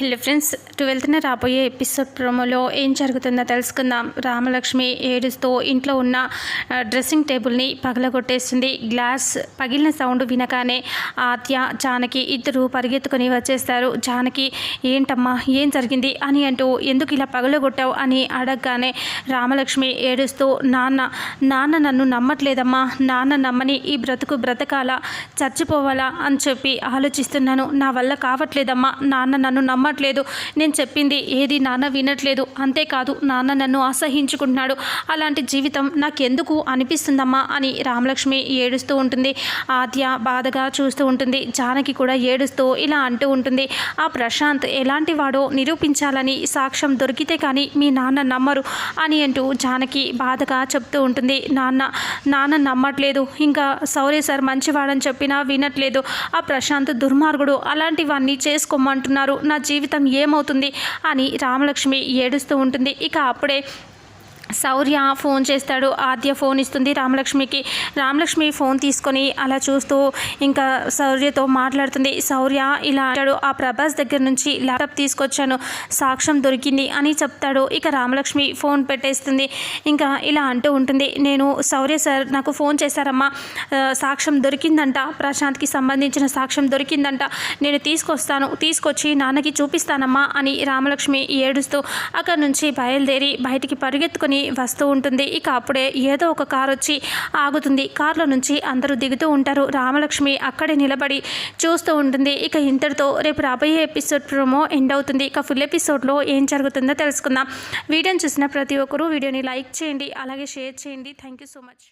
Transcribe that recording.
Hello friends, 12న రాబోయే episode ప్రోమోలో ఏం జరుగుతుందో తెలుసుకుందాం. రామలక్ష్మి ఏడుస్తూ ఇంట్లో ఉన్న డ్రెస్సింగ్ టేబుల్ని పగలగొట్టేస్తుంది. గ్లాస్ పగిలిన సౌండ్ వినగానే ఆద్య, జానకి ఇద్దరు పరిగెత్తుకొని వచ్చేస్తారు. జానకి, ఏంటమ్మా ఏం జరిగింది అని అంటూ, ఎందుకు ఇలా పగలగొట్టావు అని అడగగానే రామలక్ష్మి ఏడుస్తూ, నాన్న నన్ను నమ్మట్లేదమ్మా, నాన్న నమ్మని ఈ బ్రతుకు బ్రతకాలా, చచ్చిపోవాలా అని చెప్పి ఆలోచిస్తున్నాను. నా వల్ల కావట్లేదమ్మా, నాన్న నన్ను నమ్మట్లేదు, నేను చెప్పింది ఏది నాన్న వినట్లేదు, అంతేకాదు నాన్న నన్ను అసహించుకుంటున్నాడు, అలాంటి జీవితం నాకెందుకు అనిపిస్తుందమ్మా అని రామలక్ష్మి ఏడుస్తూ ఉంటుంది. ఆద్య బాధగా చూస్తూ ఉంటుంది. జానకి కూడా ఏడుస్తూ ఇలా అంటూ ఉంటుంది, ఆ ప్రశాంత్ ఎలాంటి వాడో నిరూపించాలని సాక్ష్యం దొరికితే కానీ మీ నాన్న నమ్మరు అని అంటూ జానకి బాధగా చెప్తూ ఉంటుంది. నాన్న నమ్మట్లేదు, ఇంకా సౌర్య సార్ మంచివాడని చెప్పినా వినట్లేదు, ఆ ప్రశాంత్ దుర్మార్గుడు, అలాంటివన్నీ చేసుకోమంటున్నారు, నా జీవితం ఏమవుతుంది అని రామలక్ష్మి ఏడుస్తూ ఉంటుంది. ఇక అప్పుడే శౌర్య ఫోన్ చేస్తాడు. ఆద్య ఫోన్ ఇస్తుంది రామలక్ష్మికి. రామలక్ష్మి ఫోన్ తీసుకొని అలా చూస్తూ ఇంకా శౌర్యతో మాట్లాడుతుంది. శౌర్య ఇలా అంటాడు, ఆ ప్రభాస్ దగ్గర నుంచి ల్యాప్టాప్ తీసుకొచ్చాను, సాక్ష్యం దొరికింది అని చెప్తాడు. ఇక రామలక్ష్మి ఫోన్ పెట్టేస్తుంది. ఇంకా ఇలా అంటూ ఉంటుంది, నేను శౌర్య సార్ నాకు ఫోన్ చేశారమ్మా, సాక్ష్యం దొరికిందంట, ప్రశాంత్కి సంబంధించిన సాక్ష్యం దొరికిందంట, నేను తీసుకొచ్చి నాన్నకి చూపిస్తానమ్మా అని రామలక్ష్మి ఏడుస్తూ అక్కడి నుంచి బయలుదేరి బయటికి పరిగెత్తుకొని వస్తూ ఉంటుంది. ఇక అప్పుడే ఏదో ఒక కారు వచ్చి ఆగుతుంది. కారులో నుంచి అందరూ దిగుతూ ఉంటారు. రామలక్ష్మి అక్కడే నిలబడి చూస్తూ ఉంటుంది. ఇక ఇంతటితో రేపు రాబోయే ఎపిసోడ్ ప్రోమో ఎండ్ అవుతుంది. ఇక ఫుల్ ఎపిసోడ్లో ఏం జరుగుతుందో తెలుసుకుందాం. వీడియోని చూసిన ప్రతి ఒక్కరూ వీడియోని లైక్ చేయండి, అలాగే షేర్ చేయండి. Thank you so much.